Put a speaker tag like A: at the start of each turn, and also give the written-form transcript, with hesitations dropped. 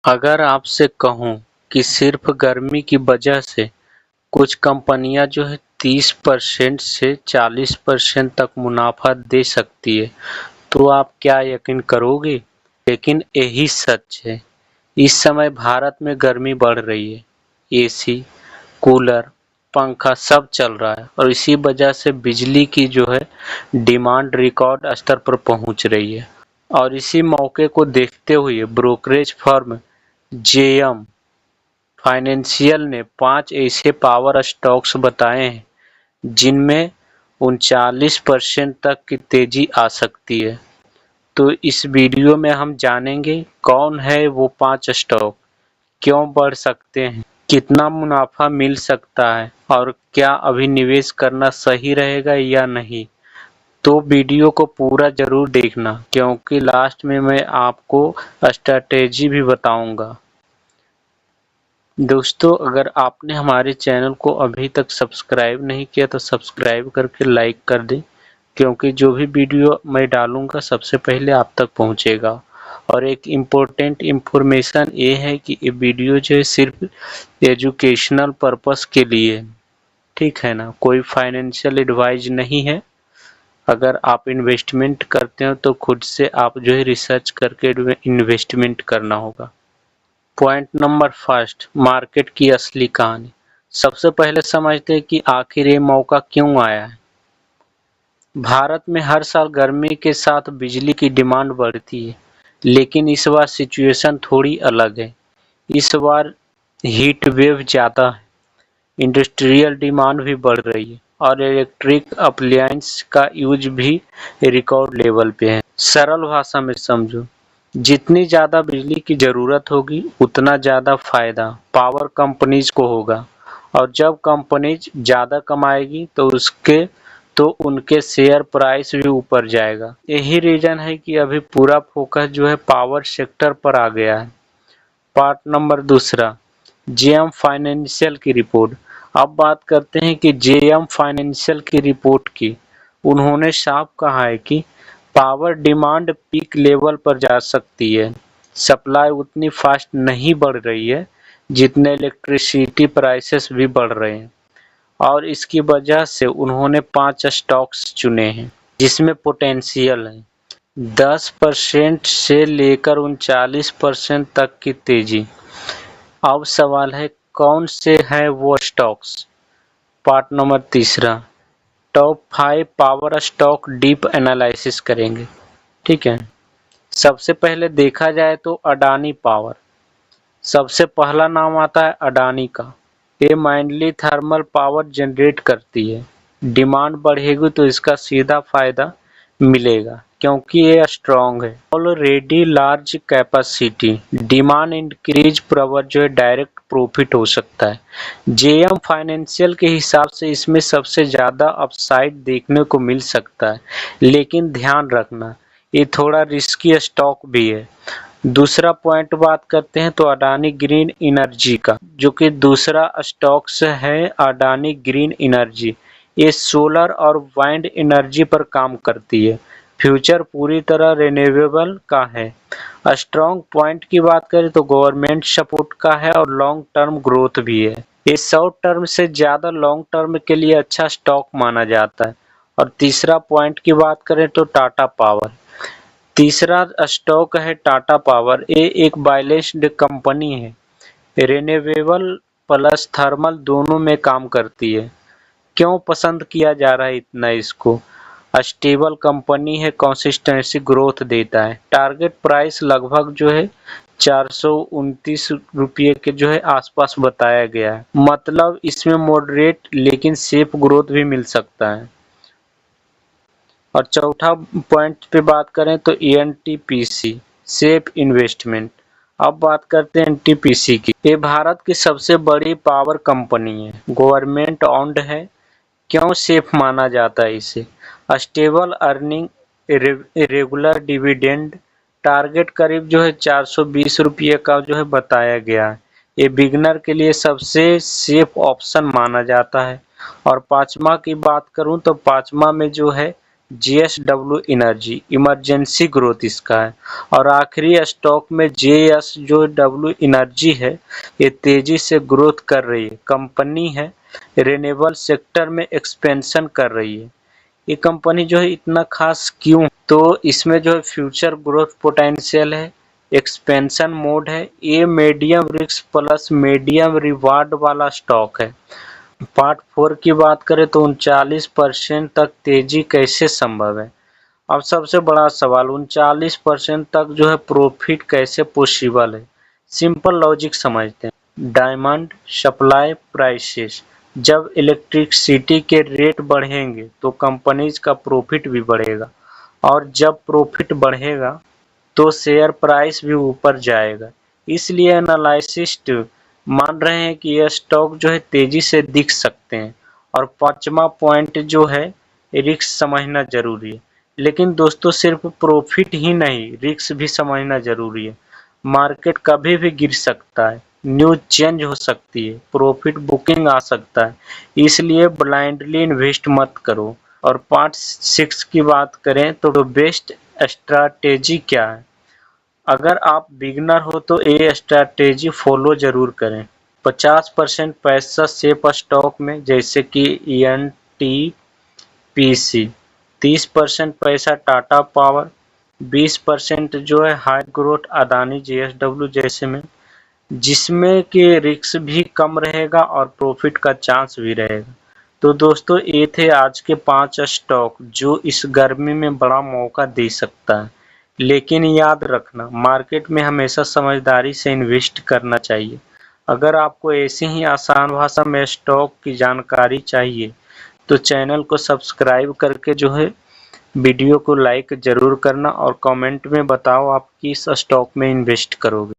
A: अगर आपसे कहूँ कि सिर्फ गर्मी की वजह से कुछ कंपनियां जो है 30% से 40% तक मुनाफा दे सकती है, तो आप क्या यकीन करोगे? लेकिन यही सच है। इस समय भारत में गर्मी बढ़ रही है। एसी, कूलर, पंखा सब चल रहा है और इसी वजह से बिजली की जो है डिमांड रिकॉर्ड स्तर पर पहुंच रही है। और इसी मौके को देखते हुए ब्रोकरेज फर्म जेएम फाइनेंशियल ने 5 ऐसे पावर स्टॉक्स बताए हैं जिनमें 39% तक की तेजी आ सकती है। तो इस वीडियो में हम जानेंगे कौन है वो 5 स्टॉक, क्यों बढ़ सकते हैं, कितना मुनाफा मिल सकता है और क्या अभी निवेश करना सही रहेगा या नहीं। तो वीडियो को पूरा जरूर देखना, क्योंकि लास्ट में मैं आपको स्ट्रैटेजी भी बताऊंगा। दोस्तों, अगर आपने हमारे चैनल को अभी तक सब्सक्राइब नहीं किया तो सब्सक्राइब करके लाइक कर दें, क्योंकि जो भी वीडियो मैं डालूंगा सबसे पहले आप तक पहुंचेगा। और एक इम्पोर्टेंट इन्फॉर्मेशन ये है कि ये वीडियो जो है सिर्फ एजुकेशनल पर्पस के लिए, ठीक है ना, कोई फाइनेंशियल एडवाइस नहीं है। अगर आप इन्वेस्टमेंट करते हो तो खुद से आप जो है रिसर्च करके इन्वेस्टमेंट करना होगा। पॉइंट नंबर फर्स्ट, मार्केट की असली कहानी। सबसे पहले समझते हैं कि आखिर ये मौका क्यों आया है। भारत में हर साल गर्मी के साथ बिजली की डिमांड बढ़ती है, लेकिन इस बार सिचुएशन थोड़ी अलग है। इस बार हीट वेव ज़्यादा है, इंडस्ट्रियल डिमांड भी बढ़ रही है और इलेक्ट्रिक अप्लायंस का यूज भी रिकॉर्ड लेवल पे है। सरल भाषा में समझो, जितनी ज़्यादा बिजली की ज़रूरत होगी उतना ज़्यादा फायदा पावर कंपनीज को होगा, और जब कंपनीज ज़्यादा कमाएगी तो उनके शेयर प्राइस भी ऊपर जाएगा। यही रीजन है कि अभी पूरा फोकस जो है पावर सेक्टर पर आ गया है। पार्ट नंबर दूसरा, जेएम फाइनेंशियल की रिपोर्ट। अब बात करते हैं कि जेएम फाइनेंशियल की रिपोर्ट की। उन्होंने साफ कहा है कि पावर डिमांड पीक लेवल पर जा सकती है। सप्लाई उतनी फास्ट नहीं बढ़ रही है जितने इलेक्ट्रिसिटी प्राइसेस भी बढ़ रहे हैं, और इसकी वजह से उन्होंने 5 स्टॉक्स चुने हैं जिसमें पोटेंशियल है 10% से लेकर 39% तक की तेजी। अब सवाल है कौन से हैं वो स्टॉक्स। पार्ट नंबर तीसरा, top 5 power stock deep analysis करेंगे। ठीक है, सबसे पहले देखा जाए तो अडानी पावर। सबसे पहला नाम आता है अडानी का। ये माइनली थर्मल पावर जनरेट करती है। डिमांड बढ़ेगी तो इसका सीधा फायदा मिलेगा क्योंकि ये स्ट्रॉन्ग है। Already large capacity, demand increase पर जो है डायरेक्ट प्रॉफिट हो सकता है। जेएम फाइनेंशियल के हिसाब से इसमें सबसे ज़्यादा अपसाइड देखने को मिल सकता है, लेकिन ध्यान रखना ये थोड़ा रिस्की स्टॉक भी है। दूसरा पॉइंट बात करते हैं तो अडानी ग्रीन एनर्जी का, जो कि दूसरा स्टॉक्स है अडानी ग्रीन एनर्जी। ये सोलर और वाइंड एनर्जी पर काम करती है। फ्यूचर पूरी तरह रिन्यूएबल का है। स्ट्रॉन्ग पॉइंट की बात करें तो गवर्नमेंट सपोर्ट का है और लॉन्ग टर्म ग्रोथ भी है। ये शॉर्ट टर्म से ज़्यादा लॉन्ग टर्म के लिए अच्छा स्टॉक माना जाता है। और तीसरा पॉइंट की बात करें तो टाटा पावर। तीसरा स्टॉक है टाटा पावर। ये एक बैलेंस्ड कंपनी है, रिन्यूएबल प्लस थर्मल दोनों में काम करती है। क्यों पसंद किया जा रहा है इतना इसको? स्टेबल कंपनी है, कंसिस्टेंसी ग्रोथ देता है। टारगेट प्राइस लगभग जो है 429 रुपये के जो है आसपास बताया गया है। मतलब इसमें मॉडरेट लेकिन सेफ ग्रोथ भी मिल सकता है। और चौथा पॉइंट पे बात करें तो एनटीपीसी, सेफ इन्वेस्टमेंट। अब बात करते हैं एनटीपीसी की। ये भारत की सबसे बड़ी पावर कंपनी है, गवर्नमेंट ऑन्ड है। क्यों सेफ माना जाता है इसे? Stable earning, regular dividend, target करीब जो है 420 रुपये का जो है बताया गया है। ये बिगनर के लिए सबसे सेफ ऑप्शन माना जाता है। और पांचवा की बात करूं तो पांचवा में जो है JSW एनर्जी, इमरजेंसी ग्रोथ इसका है। और आखिरी स्टॉक में JSW एनर्जी है, ये तेजी से ग्रोथ कर रही है, कंपनी है रिन्यूएबल सेक्टर में एक्सपेंशन कर रही है। ये कंपनी जो है इतना खास क्यों? तो इसमें जो है फ्यूचर ग्रोथ पोटेंशियल है, एक्सपेंशन मोड है, ये medium risk plus medium reward वाला स्टॉक है। पार्ट 4 की बात करें तो 39% तक तेजी कैसे संभव है? अब सबसे बड़ा सवाल 39% तक जो है प्रॉफिट कैसे पॉसिबल है? सिंपल लॉजिक समझते हैं। डिमांड सप्लाई प्राइसेस, जब इलेक्ट्रिसिटी के रेट बढ़ेंगे तो कंपनीज का प्रॉफिट भी बढ़ेगा, और जब प्रॉफिट बढ़ेगा तो शेयर प्राइस भी ऊपर जाएगा। इसलिए एनालिसिस्ट मान रहे हैं कि यह स्टॉक जो है तेजी से दिख सकते हैं। और 5वां पॉइंट जो है रिस्क समझना जरूरी है। लेकिन दोस्तों सिर्फ प्रॉफिट ही नहीं, रिस्क भी समझना जरूरी है। मार्केट कभी भी गिर सकता है, न्यूज चेंज हो सकती है, प्रॉफिट बुकिंग आ सकता है, इसलिए ब्लाइंडली इन्वेस्ट मत करो। और पार्ट 6 की बात करें तो बेस्ट स्ट्रैटेजी क्या है? अगर आप बिगनर हो तो ये स्ट्रैटेजी फॉलो जरूर करें। 50% पैसा सेफ स्टॉक में जैसे कि NTPC, 30% पैसा टाटा पावर, 20% जो है हाई ग्रोथ अदानी JSW जैसे में, जिसमें कि रिस्क भी कम रहेगा और प्रॉफिट का चांस भी रहेगा। तो दोस्तों ये थे आज के 5 स्टॉक जो इस गर्मी में बड़ा मौका दे सकता है। लेकिन याद रखना, मार्केट में हमेशा समझदारी से इन्वेस्ट करना चाहिए। अगर आपको ऐसी ही आसान भाषा में स्टॉक की जानकारी चाहिए तो चैनल को सब्सक्राइब करके जो है वीडियो को लाइक जरूर करना, और कमेंट में बताओ आप किस स्टॉक में इन्वेस्ट करोगे।